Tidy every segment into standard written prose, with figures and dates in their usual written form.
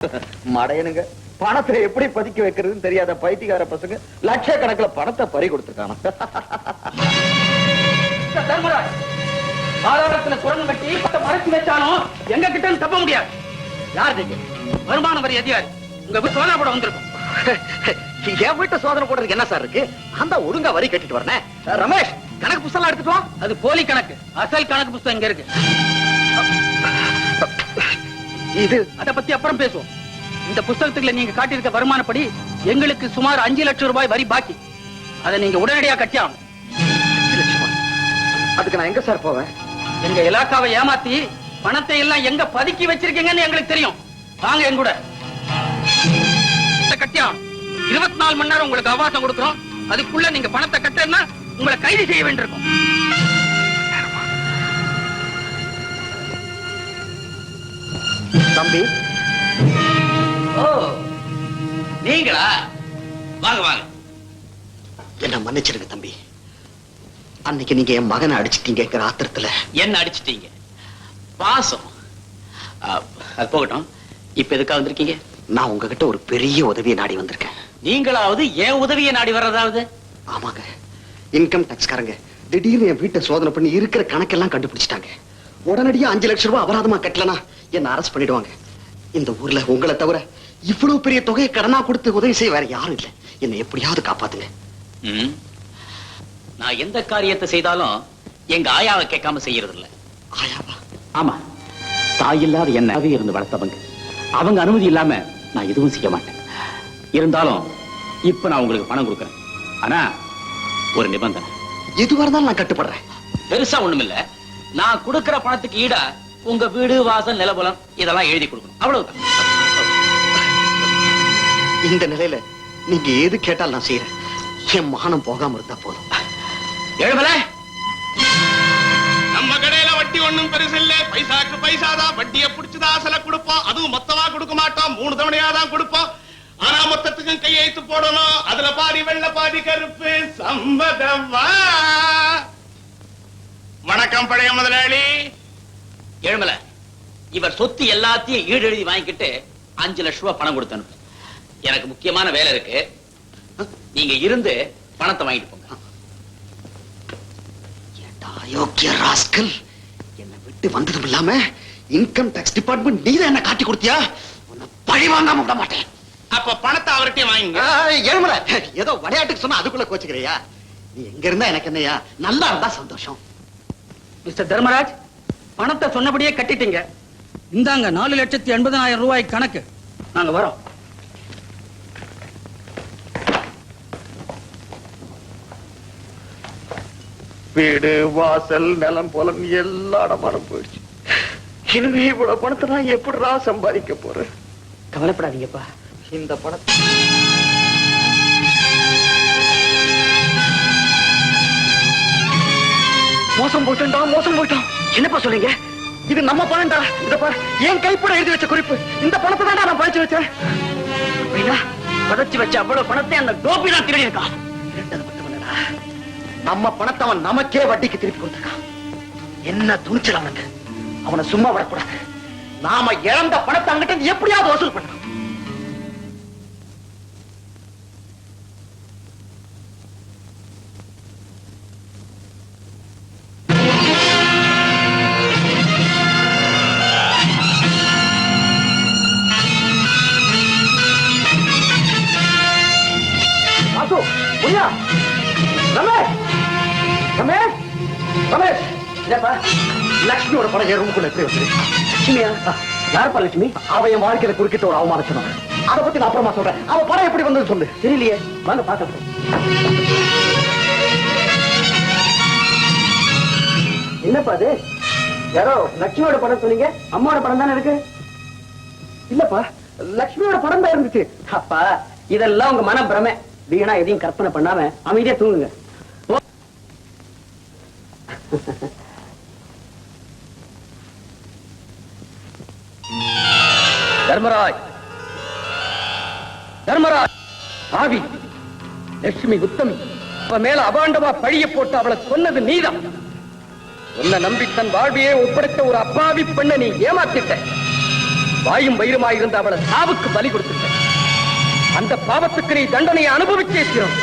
மடையனுங்க பணத்தை எப்படி பதுக்க வைக்கிறதுன்னு தெரியாத பைத்தியக்கார பசங்க லட்சக்கணக்கில் பணத்தை பறி கொடுத்துருக்காங்க. ஆதாரத்துல குரங்கு வெட்டி மறைச்சு வச்சாலும் எங்க கிட்ட தப்ப முடியாது. யார் நீங்க? வருமான வரி அதிகாரி. உங்க வீட்டு சோதனை போட வந்திருக்கும். என் வீட்டு சோதனை போடுறதுக்கு என்ன சார் இருக்கு? அந்த ஒழுங்கா வரி கட்டிட்டு வரேன். ரமேஷ், கணக்கு புத்தகம் எடுத்துட்டு வா. அது போலி கணக்கு. அசல் கணக்கு புத்தகம் இங்க இருக்கு. இது அதை பத்தி அப்புறம் பேசுவோம். இந்த புத்தகத்துக்குள்ள நீங்க காட்டியிருக்க வருமானப்படி எங்களுக்கு சுமார் 5 லட்சம் ரூபாய் வரி பாக்கி. அதை நீங்க உடனடியா கட்டியாகணும். 5 லட்சமா? அதுக்கு நான் எங்க சார் போவேன்? எங்க இலாக்காவை ஏமாத்தி பணத்தை எல்லாம் எங்க பதுக்கி வச்சிருக்கீங்கன்னு எங்களுக்கு தெரியும். வாங்க என் கூட. கட்டியாகணும். 24 மணி நேரம் உங்களுக்கு அவகாசம் கொடுக்கிறோம். அதுக்குள்ள நீங்க பணத்தை கட்டணும்னா உங்களை கைது செய்ய வேண்டியிருக்கும். தம்பி. ஓ, நீங்களா? வாங்க வாங்க. என்ன மன்னிச்சிருங்க தம்பி. அன்னைக்கு நீங்க என் மகனை அடிச்சிட்டீங்கிற ஆத்திரத்துல. என்ன அடிச்சிட்டீங்க? பாசம். அது போகட்டும். இப்ப எதுக்காக வந்திருக்கீங்க? நான் உங்ககிட்ட ஒரு பெரிய உதவியை நாடி வந்திருக்கேன். நீங்களாவது ஏன் உதவியை நாடி வர்றதாவது? ஆமாங்க, இன்கம் டாக்ஸ்காரங்க திடீர்னு என் வீட்டை சோதனை பண்ணி இருக்கிற கணக்கெல்லாம் கண்டுபிடிச்சிட்டாங்க. உடனடியா 5 லட்சம் ரூபாய் அபராதமா கட்டலனா என்ன அரெஸ்ட் பண்ணிடுவாங்க. இந்த ஊர்ல உங்களை தவிர இவ்வளவு பெரிய தொகையை கடனா கொடுத்து உதவி செய்ய வேற யாரும் இல்லை. என்னை எப்படியாவது காப்பாத்துங்க. நான் எந்த காரியத்தை செய்தாலும் எங்க ஆயாவை கேட்காம செய்யறது இல்ல. ஆயாவா? ஆமா, தாய் இல்லாத என்னவே இருந்து வளர்த்தவங்க. அவங்க அனுமதி இல்லாம நான் எதுவும் செய்ய மாட்டேன். இருந்தாலும் இப்ப நான் உங்களுக்கு பணம் கொடுக்கறேன். ஆனா ஒரு நிபந்தனை. எதுவா இருந்தாலும் நான் கட்டுப்படுறேன். பெருசா ஒண்ணும் இல்ல. நான் கொடுக்கிற பணத்துக்கு ஈடா உங்க வீடு, வாசல், நிலபுலம் இதெல்லாம் எழுதி கொடுக்கணும். அவ்வளவுதான். இந்த நிலையில நீங்க எது கேட்டால் நான் செய்யறேன். என் மானம் போகாம இருந்தா போதும். எழுமல, நம்ம கடையில வட்டி ஒண்ணும் பெருசு இல்ல. பைசாக்கு பைசாதான். வட்டியை புடிச்சுதான் அசல கொடுப்போம். அதுவும் மொத்தமா கொடுக்க மாட்டோம். 3 தவணையாதான் கொடுப்போம். ஆனா மொத்தத்துக்கும் கையெழுத்து போடணும். அதுல பாதி வெள்ள பாதி கருப்பு. சம்மதமா? வணக்கம் பழைய முதலாளி. எழுமல, இவர் சொத்து எல்லாத்தையும் ஈடு எழுதி வாங்கிக்கிட்டு 5 லட்சம் ரூபாய் பணம் கொடுத்து அனுப்பு. எனக்கு முக்கியமான வேலை இருக்கு. நீங்க இருந்து பணத்தை வாங்கிட்டு போங்க. அயோக்கிய ராஸ்கல், என்ன விட்டு வந்ததும் இல்லாம இன்கம் டாக்ஸ் டிபார்ட்மெண்ட் நீதான் என்ன காட்டி கொடுத்தியா? உன்னை பழி வாங்காம விட மாட்டேன். அப்ப பணத்தை அவர்கிட்ட வாங்க. எழுமல, ஏதோ விளையாட்டுக்கு சொன்னா அதுக்குள்ள கோச்சுக்கிறியா? நீ எங்க இருந்தா எனக்கு என்னையா? நல்லா இருந்தா சந்தோஷம். மிஸ்டர் தர்மராஜ், பணத்தை சொன்னபடியே கட்டிட்டீங்க. இந்தாங்க 4,80,000 ரூபாய் கணக்கு. நாங்க வரோம். வீடு, வாசல், நிலம், புலம் எல்லா இடமானம் போயிடுச்சு. இனிமே இவ்வளவு பணத்தை நான் எப்படிடா சம்பாதிக்க போறேன்? கவலைப்படாதீங்கப்பா. இந்த பணத்தை மோசம் போயிட்டா, மோசம் போயிட்டோம். என்னப்பா சொல்றீங்க? இது நம்ம பணம்டா. இத பாரு, என் கைப்பட எழுதி வச்ச குறிப்பு. இந்த பணத்தை தான் நான் பழிச்சு வச்சேன். அப்படின்னா பதச்சு வச்ச அவ்வளவு பணத்தை அந்த கோபி தான் திருடி இருக்கான். நம்ம பணத்தை அவன் நமக்கே வட்டிக்கு திருப்பி கொடுத்துருக்கான். என்ன துணிச்சல் அவனுக்கு! அவனை சும்மா விடக்கூடாது. நாம இழந்த பணத்தை அவங்கிட்ட எப்படியாவது வசூல் பண்ணணும். லட்சுமியோட படம் என் ரூமுக்குள்ள எப்படி வந்து? லட்சுமியா? யாருப்பா லட்சுமி? அவ என் வாழ்க்கையில குறுக்கிட்ட ஒரு அவமானம். அதை பத்தி நான் அப்புறமா சொல்றேன். அவ படம் எப்படி வந்தது சொல்லு. தெரியலையே, வாங்க பாக்க. என்னப்பா அது? யாரோ லட்சுமியோட படம் சொன்னீங்க? அம்மாவோட படம் தானே இருக்கு? இல்லப்பா, லட்சுமியோட படம் தான் இருந்துச்சு. அப்பா, இதெல்லாம் உங்க மன பிரமை. வீணா எதையும் கற்பனை பண்ணாம அமைதியா தூங்குங்க. தர்மராஜ், தர்மராஜ், ஆவி லட்சுமி உத்தமி, அவ மேல அபாண்டமா பழிய போட்டு அவளை சொன்னது நீதான். உன்னை நம்பி தன் வாழ்வையே ஒப்படைத்த ஒரு அப்பாவி பெண்ணை நீ ஏமாத்திட்ட. வாயும் வயிறுமாய் இருந்த அவளை சாவுக்கு பலி கொடுத்துட்டேன். அந்த பாவத்துக்கு நீ தண்டனையை அனுபவிச்சே தீரும்.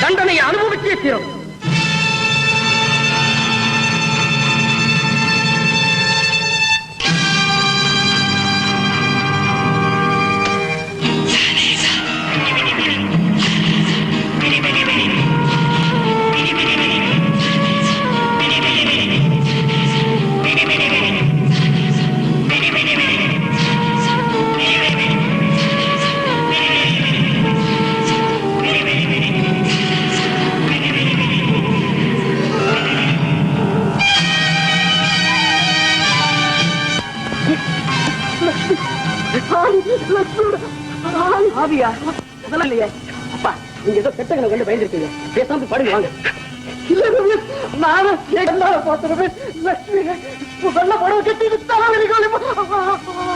தண்டனையை அனுபவிச்சே தீரும். ஆவியா அதெல்லாம் இல்லையே. அப்பா நீங்க ஏதோ கெட்டங்களை கண்டு பயந்துருக்கீங்க. பேசாம படுங்க வாங்க.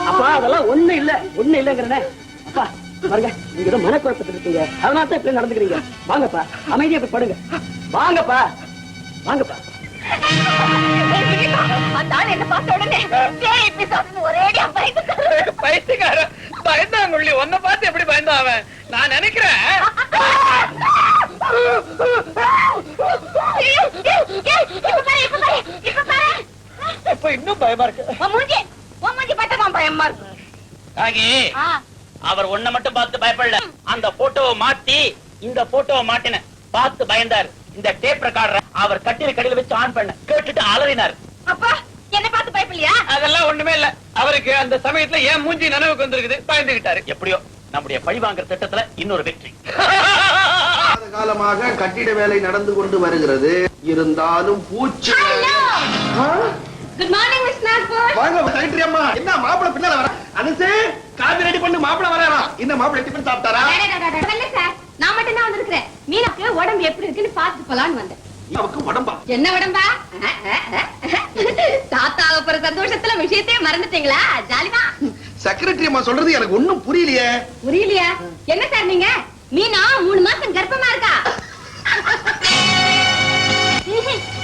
அப்பா அதெல்லாம் ஒண்ணு இல்லைங்கிறனே. அப்பா பாருங்க நீங்க ஏதோ மனக்குழப்பத்தில் இருக்கீங்க. அதனால தான் இப்படி நடந்துக்கிறீங்க. வாங்கப்பா அமைதியா போய் படுங்க. வாங்கப்பா வாங்கப்பா. பைத்தியக்கார பயந்தாங்குள்ளி ஒன்ன பார்த்து எப்படி பயந்தான் அவன்? நான் நினைக்கிறேன் இப்ப இன்னும் பயமா இருக்கு. பயமா இருக்கு. அவர் ஒன்ன மட்டும் பார்த்து பயப்படல, அந்த போட்டோவை மாத்தி இந்த போட்டோவை மாட்டின பார்த்து பயந்தார். இந்த டேப் ரெக்கார்டர் அவர் கட்டில கடையில வச்சு ஆன் பண்ண கேட்டுட்டு அலறினார். அப்பா என்ன பார்த்து பயப்படலையா? அதெல்லாம் ஒண்ணுமே இல்ல. அவருக்கு அந்த சமயத்துல ஏன் மூஞ்சி நனவுக்கு வந்திருக்குது, பயந்துகிட்டாரு. எப்படியோ நம்முடைய பழி வாங்குற திட்டத்துல இன்னொரு வெற்றி. காலமாக கட்டிட வேலை நடந்து கொண்டு வருகிறது. இருந்தாலும் பூச்சி. Good morning miss Nagpur. வாங்க செக்ரட்டரி அம்மா. என்ன மாப்பிளை பின்னால வர? அனுசே காபி ரெடி பண்ணி மாப்பிளை வராரா? இந்த மாப்பிளை டிபன் சாப்பிட்டாரா? இல்ல சார், நான் மட்டும் தான் வந்திருக்கேன். மீனாக்கு உடம்பு எப்படி இருக்குன்னு பார்த்துட்டு போலான்னு வந்தேன். அவருக்கு உடம்பா? என்ன உடம்பா? தாத்தாவை போற சந்தோஷத்துல விஷயத்தையே மறந்துட்டீங்களா? ஜாலிமா. செக்ரட்டரி அம்மா சொல்றது எனக்கு ஒண்ணும் புரியலையே. புரியலையா? என்ன சார் நீங்க? மீனா 3 மாசம் கர்ப்பமா இருக்கா?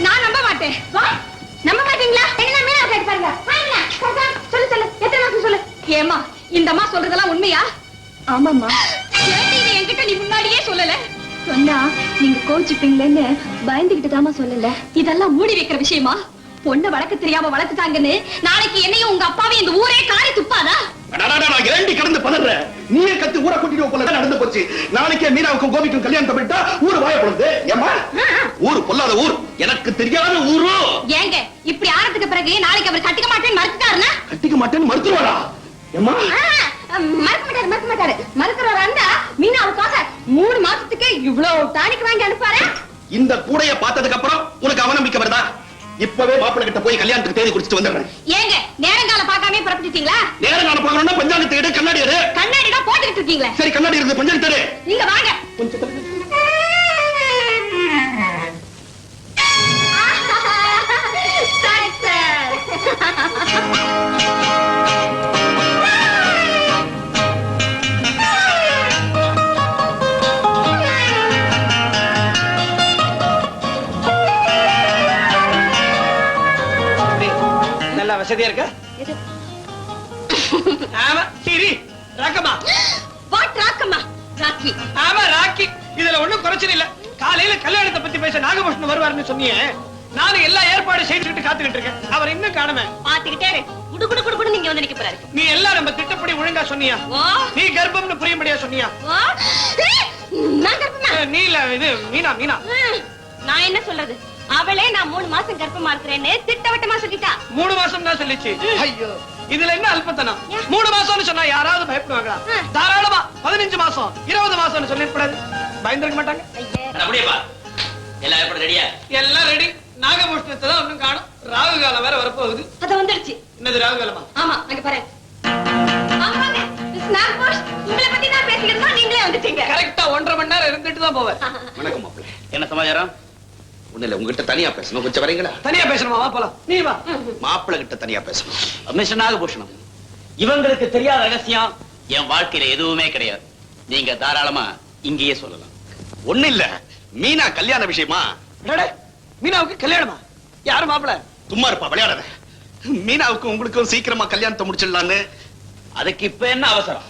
நான் நம்ப மாட்டேன். நம்ப மாட்டீங்களா? என்ன மீனா கேட்டு பாருங்க. சொல்லு சொல்லு, எத்தனை மாசம் சொல்லு. ஏமா இந்த அம்மா சொல்றதெல்லாம் உண்மையா? ஆமாம்மா. என்கிட்ட நீ முன்னாடியே சொல்லல. சொன்னா நீங்க கோச்சுப்பீங்களேன்னு பயந்துகிட்டு தாமா சொல்லல. இதெல்லாம் மூடி வைக்கிற விஷயமா? பொண்ணு வளர்க்க தெரியாம வளர்த்துட்டாங்கன்னு நாளைக்கு என்னையும் உங்க அப்பாவையும் இந்த ஊரே காரி துப்பாதா? நான் இரண்டி கடந்து பதறேன். நீயே கத்து ஊரை கூட்டிட்டு போல நடந்து போச்சு. நாளைக்கே மீனாவுக்கும் கோபிக்கும் கல்யாணத்தை பண்ணிட்டா ஊரு வாயப்படுது. ஏமா ஊரு பொல்லாத ஊர், எனக்கு தெரியாத ஊரு. ஏங்க இப்படி ஆனதுக்கு பிறகு நாளைக்கு அவர் கட்டிக்க மாட்டேன்னு மறுத்துட்டாருன்னா? கட்டிக்க மாட்டேன்னு மறுத்துருவாரா? ஏமா மறுக்க மாட்டாரு. மறுக்கிறவரா இருந்தா மீனாவுக்காக 3 மாசத்துக்கு இவ்வளவு டானிக் வாங்கி அனுப்பாரு. இந்த கூடைய பார்த்ததுக்கு அப்புறம் உனக்கு அவநம்பிக்கை வருதா? இப்பவே மாப்பிள்ளை கிட்ட போய் கல்யாணத்துக்கு தேதி குறிச்சிட்டு வந்துடுறேன். ஏங்க நேரங்கால பார்க்காம புறப்பட்டுட்டீங்களா? நேரங்கால பார்க்கணும்னா பஞ்சாயத்து எடு, கண்ணாடி எடு. கண்ணாடி தான் போட்டுக்கிட்டு இருக்கீங்களே. சரி கண்ணாடி இருக்கு, பஞ்சாயத்து எடு. நீங்க வாங்க. நல்லா வசதியா இருக்க? ஆமா சரி. ராக்கம்மா. வாட் ராக்கம்மா? ராக்கி. ஆமா ராக்கி. இதுல ஒண்ணும் குறைச்சல் இல்ல. காலையில கல்யாணத்தை பத்தி பேச நாகபூஷன் வருவாருன்னு சொன்னீங்க. நானும் எல்லா ஏற்பாடு செய்துட்டு காத்துக்கிட்டு இருக்கேன். அவர் இன்னும் காணமே. பாத்துக்கிட்டே குடு குடு குடு குடு நீங்க வந்து நிக்க போறாரு. நீ எல்லாம் நம்ம திட்டப்படி ஒழுங்கா சொன்னியா? நீ கர்ப்பம்னு புரியும்படியா சொன்னியா? நான் கர்ப்பமா? நீ இல்ல, இது மீனா. மீனா நான் என்ன சொல்றது? அவளே நான் 3 மாசம் கர்ப்பமா இருக்கிறேன்னு திட்டவட்டமா சொல்லிட்டா. 3 மாசம் தான் சொல்லிச்சு. ஐயோ இதுல என்ன அல்பத்தனம்? 3 மாசம்னு சொன்னா யாராவது பயப்படுவாங்களா? தாராளமா 15 மாசம் 20 மாசம்னு சொல்லிடக்கூடாது. பயந்துருக்க மாட்டாங்க. அப்படியேப்பா எல்லா ஏற்பாடு ரெடியா? எல்லாம் ரெடி. நாகபூஷணத்தை தான் ஒண்ணும் காணும். ராகு காலம் வேற வரப்போகுது. அது வந்துருச்சு. என்னது ராகு காலமா? ஆமா அங்க பாரு. ஆமாங்க மிஸ் நாகபூஷ், உங்களை பத்தி நான் பேசிக்கிட்டு இருந்தோம், நீங்களே வந்துட்டீங்க. கரெக்டா 1.5 மணி நேரம் இருந்துட்டு தான் போவேன். வணக்கம் மாப்பிள்ளை. என்ன சமாச்சாரம்? ஒண்ணு இல்ல, உங்ககிட்ட தனியா பேசணும். கொஞ்சம் வரீங்களா? தனியா பேசணுமா? வா போலாம். நீ வா. மாப்பிள்ளை கிட்ட தனியா பேசணும். மிஸ்டர் நாகபூஷணம், இவங்களுக்கு தெரியாத ரகசியம் என் வாழ்க்கையில எதுவுமே கிடையாது. நீங்க தாராளமா இங்கேயே சொல்லலாம். ஒண்ணு இல்ல, மீனா கல்யாண விஷயமா. மீனாவுக்கு கல்யாணமா? யாரு மாப்பிள்ளை? சும்மா இருப்பா, விளையாடாத. மீனாவுக்கும் உங்களுக்கும் சீக்கிரமா கல்யாணத்தை முடிச்சிடலான்னு. அதுக்கு இப்ப என்ன அவசரம்?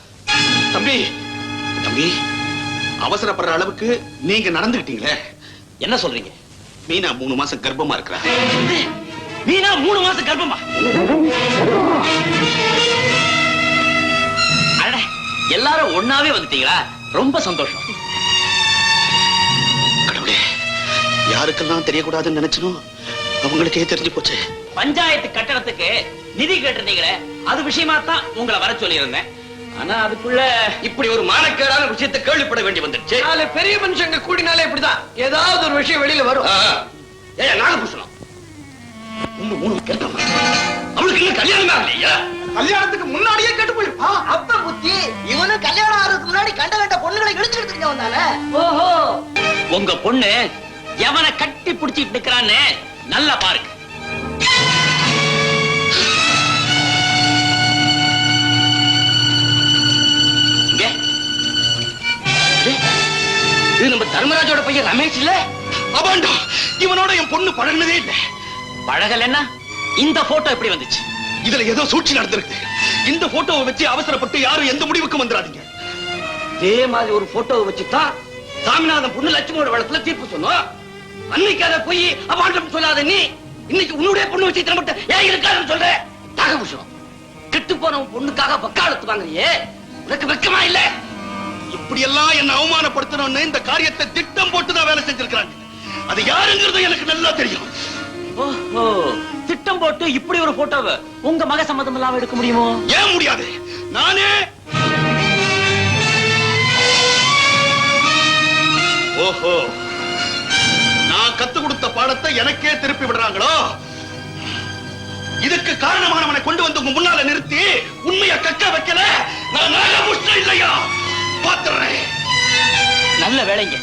தம்பி தம்பி, அவசரப்படுற அளவுக்கு நீங்க நடந்துக்கிட்டீங்களே. என்ன சொல்றீங்க? மீனா 3 மாசம் கர்ப்பமா இருக்கிறா. மீனா 3 மாசம் கர்ப்பமா? அட, எல்லாரும் ஒண்ணாவே வந்துட்டீங்களா? ரொம்ப சந்தோஷம். கடவுளே, யாருக்கெல்லாம் தெரியக்கூடாதுன்னு நினைச்சனோ அவங்களுக்கே தெரிஞ்சு போச்சு. பஞ்சாயத்து கட்டணத்துக்கு நிதி கேட்டிருந்தீங்களே, அது விஷயமா தான் உங்களை வர சொல்லி இருந்தேன். ஆனா அதுக்குள்ள இப்படி ஒரு மானக்கேடான விஷயத்தை கேள்விப்பட வேண்டி வந்துடுச்சு. பெரிய மனுஷங்க கூடினாலே இப்படிதான், ஏதாவது ஒரு விஷயம் வெளியில வரும். நாகபூஷணம் 3 கேட்டோம். அவளுக்கு இன்னும் கல்யாணமே ஆகலையா? கல்யாணத்துக்கு முன்னாடியே கேட்டு போயிருப்பா. அப்ப புத்தி, இவனு கல்யாணம் ஆகிறதுக்கு முன்னாடி கண்ட பொண்ணுகளை இழுச்சுக்கிட்டு வந்தானே. ஓஹோ, உங்க பொண்ணு எவனை கட்டி பிடிச்சிட்டு நிக்கிறான்னு நல்லா பாருங்க. இது நம்ம தர்மராஜோட பையன் ரமேஷ் இல்ல? அபாண்டா, இவனோட என் பொண்ணு பழகினதே இல்ல. பழகலன்னா இந்த போட்டோ எப்படி வந்துச்சு? இதுல ஏதோ சூழ்ச்சி நடந்திருக்கு. இந்த போட்டோவை வச்சு அவசரப்பட்டு யாரும் எந்த முடிவுக்கும் வந்துடாதீங்க. இதே மாதிரி ஒரு போட்டோவை வச்சுதான் சாமிநாதன் பொண்ணு லட்சுமியோட வளத்துல தீர்ப்பு சொன்னோம். அன்னைக்கு அதை போய் அபாண்டம் சொல்லாத நீ, இன்னைக்கு உன்னுடைய பொண்ணு வச்சு மட்டும் ஏன் இருக்காதுன்னு சொல்ற? நாகபூஷணம், கெட்டு போன பொண்ணுக்காக வக்காலத்து வாங்குறியே, உனக்கு வெக்கமா இல்ல? இப்படி எல்லாம் என்ன அவமானப்படுத்தணும்னு இந்த காரியத்தை திட்டம் போட்டுதான் வேலை செஞ்சிருக்காங்க. அது யாருங்கிறது எனக்கு நல்லா தெரியும். ஓஹோ, திட்டம் போட்டு இப்படி ஒரு போட்டோவை உங்க மக சம்மதம் இல்லாம எடுக்க முடியுமோ? ஏன் முடியாது? நானே. ஓஹோ, நான் கத்து கொடுத்த பாடத்தை எனக்கே திருப்பி விடுறாங்களோ? இதுக்கு காரணமானவனை கொண்டு வந்து உங்க முன்னால நிறுத்தி உண்மையை கக்க வைக்கல. நான் நாகபூஷணம் இல்லையா? பாத்துறேன். நல்ல வேலைங்க,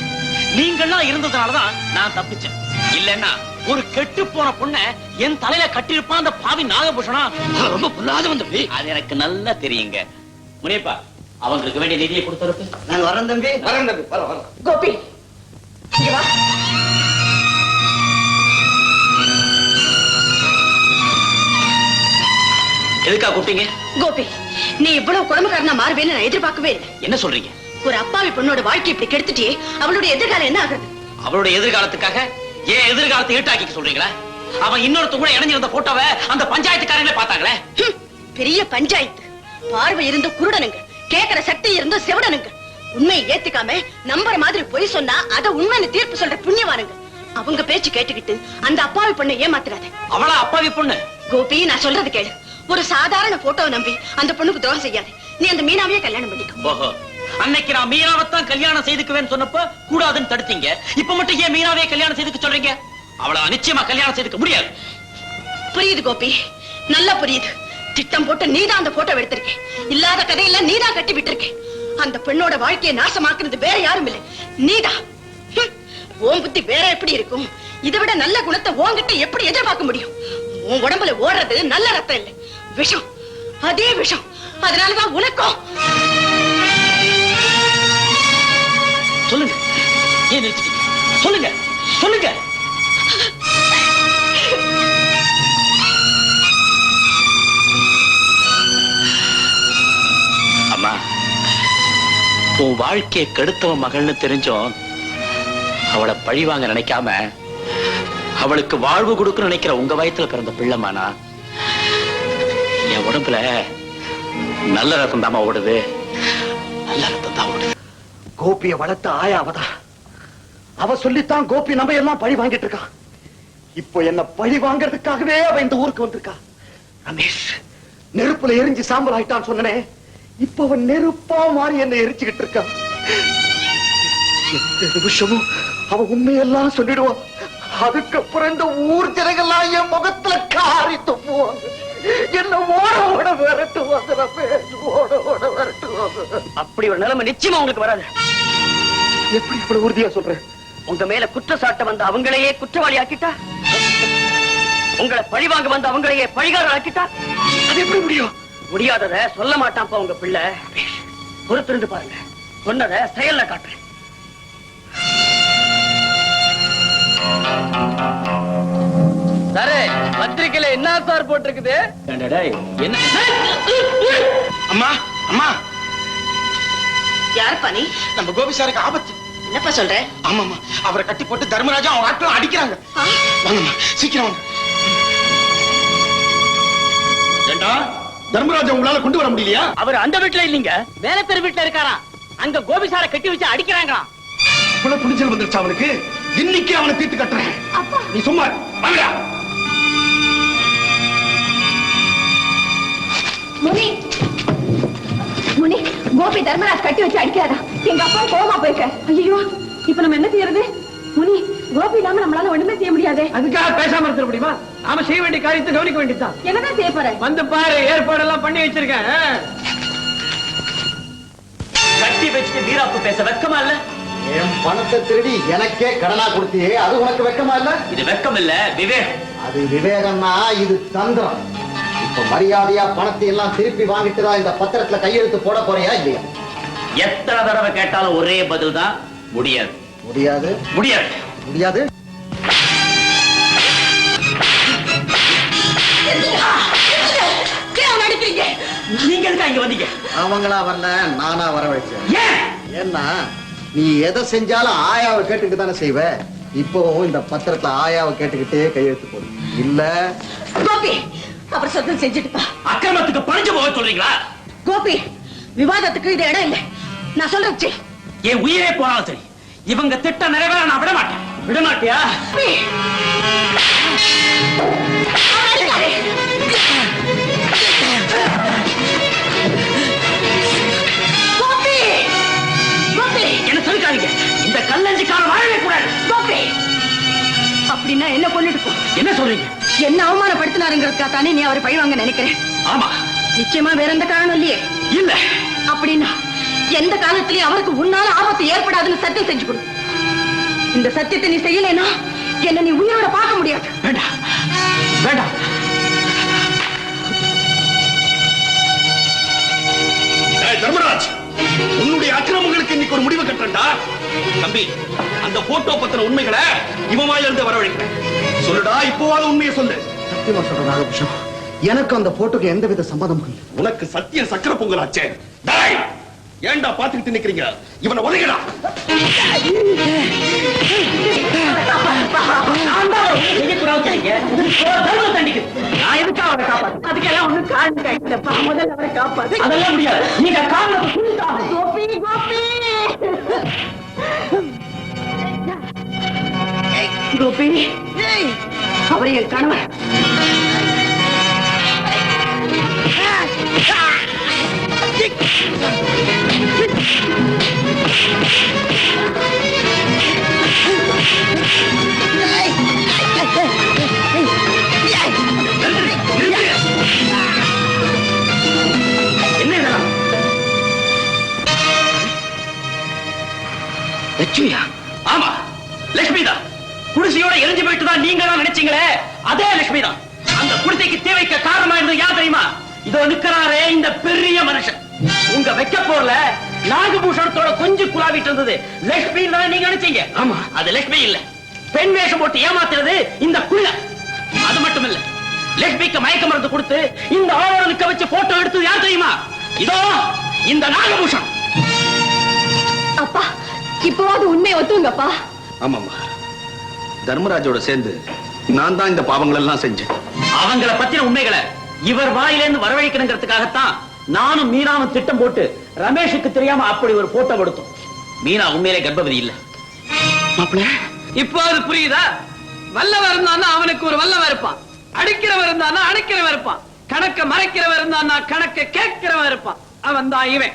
நீங்கெல்லாம் இருந்ததுனாலதான் நான் தப்பிச்சேன். இல்லன்னா ஒரு கெட்டு போன பொண்ண என் தலையில கட்டிருப்பான் அந்த பாவி நாகபூஷணம். ரொம்ப புல்லாத வந்து அது எனக்கு நல்லா தெரியுங்க. முனியப்பா, அவங்களுக்கு வேண்டிய நிதியை கொடுத்துருக்கு. நாங்க வரோம் தம்பி. வரேன் தம்பி, வர. கோபி, இங்க வா. எதுக்கா கூப்பிட்டீங்க? கோபி, நீ இவ்வளவு குடும்பக்காரனா மாறுவேன்னு நான் எதிர்பார்க்கவே இல்லை. என்ன சொல்றீங்க? ஒரு அப்பாவி பொண்ணோட வாழ்க்கை இப்படி கெடுத்துட்டியே, அவளுடைய எதிர்காலம் என்ன ஆகுறது? அவளுடைய எதிர்காலத்துக்காக ஏன் எதிர்காலத்தை ஈட்டாக்கிக்க சொல்றீங்களா? அவன் இன்னொருத்த கூட இணைஞ்சிருந்த போட்டோவை அந்த பஞ்சாயத்துக்காரங்களே பார்த்தாங்களே. பெரிய பஞ்சாயத்து, பார்வை இருந்த குருடனுங்க, கேட்கிற சக்தி இருந்த செவடனுங்க. உண்மையை ஏத்துக்காம நம்புற மாதிரி பொய் சொன்னா அத உண்மைன்னு தீர்ப்பு சொல்ற புண்ணியவானுங்க. அவங்க பேச்சு கேட்டுக்கிட்டு அந்த அப்பாவி பொண்ணை ஏமாத்துறாத. அவளா அப்பாவி பொண்ணு? கோபி, நான் சொல்றது கேளு. ஒரு சாதாரண போட்டோவை நம்பி அந்த பொண்ணுக்கு துரோகம் செய்யாது. நீ அந்த மீனாவையே கல்யாணம் பண்ணிக்கோ. ஓஹோ, அன்னைக்கு நான் மீனாவைத்தான் கல்யாணம் செய்துக்குவேன்னு சொன்னப்ப கூடாதுன்னு தடுத்தீங்க. இப்ப மட்டும் ஏன் மீனாவே கல்யாணம் செய்துக்க சொல்றீங்க? அவளை நிச்சயமா கல்யாணம் செய்துக்க முடியாது. புரியுது கோபி, நல்லா புரியுது. திட்டம் போட்டு நீதான் அந்த போட்டோ எடுத்திருக்க. இல்லாத கதையெல்லாம் நீதான் கட்டி விட்டுருக்க. அந்த பெண்ணோட வாழ்க்கையை நாசமாக்குறது வேற யாரும் இல்லை, நீதான். உன் புத்தி வேற எப்படி இருக்கும்? இதை விட நல்ல குணத்தை உன்கிட்ட எப்படி எதிர்பார்க்க முடியும்? உன் உடம்புல ஓடுறது நல்ல ரத்தம் இல்லை, விஷம். அதே விஷம். அதனாலதான் உனக்கும். சொல்லுங்க, ஏன் நிறுத்திட்டீங்க? சொல்லுங்க, சொல்லுங்க. அம்மா, உன் வாழ்க்கையை கெடுத்தவன் மகள்னு தெரிஞ்சோம் அவளை பழி வாங்க நினைக்காம அவளுக்கு வாழ்வு கொடுக்க நினைக்கிற உங்க வயத்துல பிறந்த பிள்ளைமானா, என் உடம்புல நல்ல ரத்தம் தாமா ஓடுது, நல்ல ரத்தம் தான் ஓடுது. கோபியை வளர்த்த ஆயாவதா அவ சொல்லித்தான் கோபி நம்ம எல்லாம் பழி வாங்கிட்டு இருக்கான். இப்போ என்ன பழி வாங்கறதுக்காகவே அவ இந்த ஊருக்கு வந்திருக்கா. ரமேஷ் நெருப்புல எரிஞ்சு சாம்பல் ஆயிட்டான்னு சொன்னனே, இப்ப அவன் நெருப்பா மாறி என்ன எரிச்சுக்கிட்டு இருக்கா. எந்த நிமிஷமும் அவ உண்மையெல்லாம் சொல்லிடுவான். அதுக்கப்புறம் இந்த ஊர் ஜனங்கள்லாம் என் முகத்துல காரி துப்புவாங்க. என்ன ஓட ஓட விரட்டுவாங்க. ரமேஷ் ஓட ஓட விரட்டுவாங்க. அப்படி ஒரு நிலைமை நிச்சயமா உங்களுக்கு வராது. எப்படி இவ்வளவு உறுதியா சொல்றேன்? உங்க மேல குற்றச்சாட்ட வந்த அவங்களையே குற்றவாளி ஆக்கிட்டா, உங்களை பழிவாங்க வந்த அவங்களையே பழிகாரர் ஆக்கிட்டா, அது எப்படி முடியும்? முடியாதத சொல்ல மாட்டான்ப்பா உங்க பிள்ளை. பொறுத்திருந்து பாருங்க, சொன்னதை செயல்ல காட்டுறேன். சாரு பத்திரிக்கையில என்ன சார் போட்டிருக்குது? என்ன அம்மா அம்மா யாருப்பா நீ? நம்ம கோபி சாருக்கு ஆபத்து. என்னப்பா சொல்ற? ஆமாம்மா, அவரை கட்டி போட்டு தர்மராஜா அவங்க ஆட்களும் அடிக்கிறாங்க. வாங்கம்மா, சீக்கிரம் வாங்க. ஏண்டா தர்மராஜா உங்களால கொண்டு வர முடியலையா? அவர் அந்த வீட்டுல இல்லீங்க, வேற பேர் வீட்டுல இருக்காரா. அங்க கோபிசார கட்டி வச்சு அடிக்கிறாங்களாம். இவ்வளவு துணிச்சல் வந்துருச்சு அவனுக்கு. இன்னைக்கு அவனை தீர்த்து கட்டுறேன். நீ சும்மா வாங்கடா. முனி முனி, கோபி தர்மராஜ் கட்டி வச்சு அடிக்காதா? எங்க அப்பா கோமா போயிருக்க. ஐயோ, இப்ப நம்ம என்ன செய்யறது? முனி, கோபி இல்லாம நம்மளால ஒண்ணுமே செய்ய முடியாது. அதுக்காக பேசாம இருக்க முடியுமா? நாம செய்ய வேண்டிய காரியத்தை கவனிக்க வேண்டியதுதான். என்னதான் செய்ய போற? வந்து பாரு, ஏற்பாடெல்லாம் பண்ணி வச்சிருக்கேன். கட்டி வச்சுட்டு வீராப்பு பேச வெக்கமா இல்ல? என் பணத்தை திருடி எனக்கே கடனா கொடுத்தியே, அது உனக்கு வெக்கமா இல்ல? இது வெக்கம் இல்ல, விவேகம். அது விவேகம்னா இது தந்திரம். இப்ப மரியாதையா பணத்தை எல்லாம் திருப்பி வாங்கிட்டு தான் இந்த பத்திரத்துல கையெழுத்து போட போறியா இல்லையா? எத்தனை தடவை கேட்டாலும் ஒரே பதில் தான், முடியாது. முடியாது முடியாது முடியாது. நீங்க எதுக்கு இங்க வந்தீங்க? அவங்களா வரல, நானா வரவழைச்சேன். ஏன்? ஏன்னா நீ எதை செஞ்சாலும் ஆயாவை கேட்டுக்கிட்டு தானே செய்வ. இப்பவும் இந்த பத்திரத்துல ஆயாவை கேட்டுக்கிட்டே கையெழுத்து போடு. இல்ல கோபி, அவர் சொந்தம் செஞ்சுட்டுப்பா. அக்கிரமத்துக்கு பறிஞ்சு போக சொல்றீங்களா? கோபி, விவாதத்துக்கு இது இடம் இல்ல. நான் சொல்றேன். என் உயிரே போனாலும் சரி, இவங்க திட்டம் நிறைவேற நான் விட மாட்டேன். விட மாட்டியா? என்ன சொல்லிக்காதீங்க. இந்த கல்லஞ்சி காலம் வாழவே கூடாது. அப்படின்னா என்ன கொண்டுட்டு போ. என்ன சொல்றீங்க? என்ன அவமானப்படுத்தினாருங்கிறதுக்கா தானே நீ அவரை பழி வாங்க நினைக்கிறேன்? ஆமா. நிச்சயமா வேற எந்த காரணம் இல்லையே? இல்ல. அப்படின்னா எந்த காலத்திலயும் அவருக்கு உன்னால ஆபத்து ஏற்படாதுன்னு சத்தியம் செஞ்சு கொடு. இந்த சத்தியத்தை நீ செய்யலைன்னா என்ன நீ உயிரோட பார்க்க முடியாது. வேண்டாம் வேண்டாம். தர்மராஜ், உன்னுடைய அக்கிரமங்களுக்கு இன்னைக்கு ஒரு முடிவு கட்டண்டா. தம்பி, அந்த போட்டோ பத்தின உண்மைகளை இவன் வாயிலிருந்து வரவழைக்கிறேன். சொல்லுடா, இப்போவாது உண்மையை சொல்லு. சத்தியமா சொல்ற நாகபூஷம், எனக்கு அந்த போட்டோக்கு எந்தவித சம்மதமும் இல்லை. உனக்கு சத்தியம் சக்கர பொங்கலாச்சே. டேய், ஏன்டா பாத்துக்கிட்டு நிக்கிறீங்க? இவனை உதைங்கடா. அதுக்கெல்லாம் ஒண்ணு காரணம் முதல்ல அவரை காப்பாத்து. அதெல்லாம் முடியாது. நீங்க காரணம் கோபி, கோபி, கோபி, அவர் என் கணவர். என்ன இதெல்லாம்? லட்சுமியா? ஆமா, லட்சுமி தான். குடிசையோட எரிஞ்சு போயிட்டு தான் நீங்க தான் நினைச்சீங்களே, அதே லட்சுமி தான். அந்த குடிசைக்கு தீ வைக்க காரணமா இருந்தது யார் தெரியுமா? இதோ நிக்கிறாரே இந்த பெரிய மனுஷன். உங்க வைக்க போர்ல நாகபூஷணத்தோட கொஞ்சம் குழாவிட்டு இருந்தது லட்சுமி தான் நீங்க நினைச்சீங்க. ஆமா, அது லட்சுமி இல்ல. பெண் வேஷம் போட்டு ஏமாத்துறது இந்த குள்ள. அது மட்டும் இல்ல, லட்சுமிக்கு மயக்க மருந்து கொடுத்து இந்த ஆளோட நிக்க வச்சு போட்டோ எடுத்தது யார் தெரியுமா? இதோ இந்த நாகபூஷன். அப்பா, இப்போவாது உண்மையை ஒத்துங்கப்பா. ஆமாமா, தர்மராஜோட சேர்ந்து நான் தான் இந்த பாவங்கள் எல்லாம் செஞ்சேன். அவங்கள பத்தின உண்மைகளை இவர் வாயிலிருந்து வரவழைக்கணுங்கிறதுக்காகத்தான் நானும் மீனாவும் திட்டம் போட்டு ரமேஷுக்கு தெரியாம அப்படி ஒரு போட்டோ கொடுத்தோம். மீனா உண்மையிலே கர்ப்பவதி இல்ல. மாப்பிள்ள, இப்போ அது புரியுதா? வல்லவன் இருந்தான்னா அவனுக்கு ஒரு வல்லவன் இருப்பான், அடிக்கிறவன் இருந்தான்னா அணைக்கிறவன் இருப்பான், கணக்க மறைக்கிறவன் இருந்தான்னா கணக்க கேட்கிறவன் இருப்பான். அவன் தான் இவன்.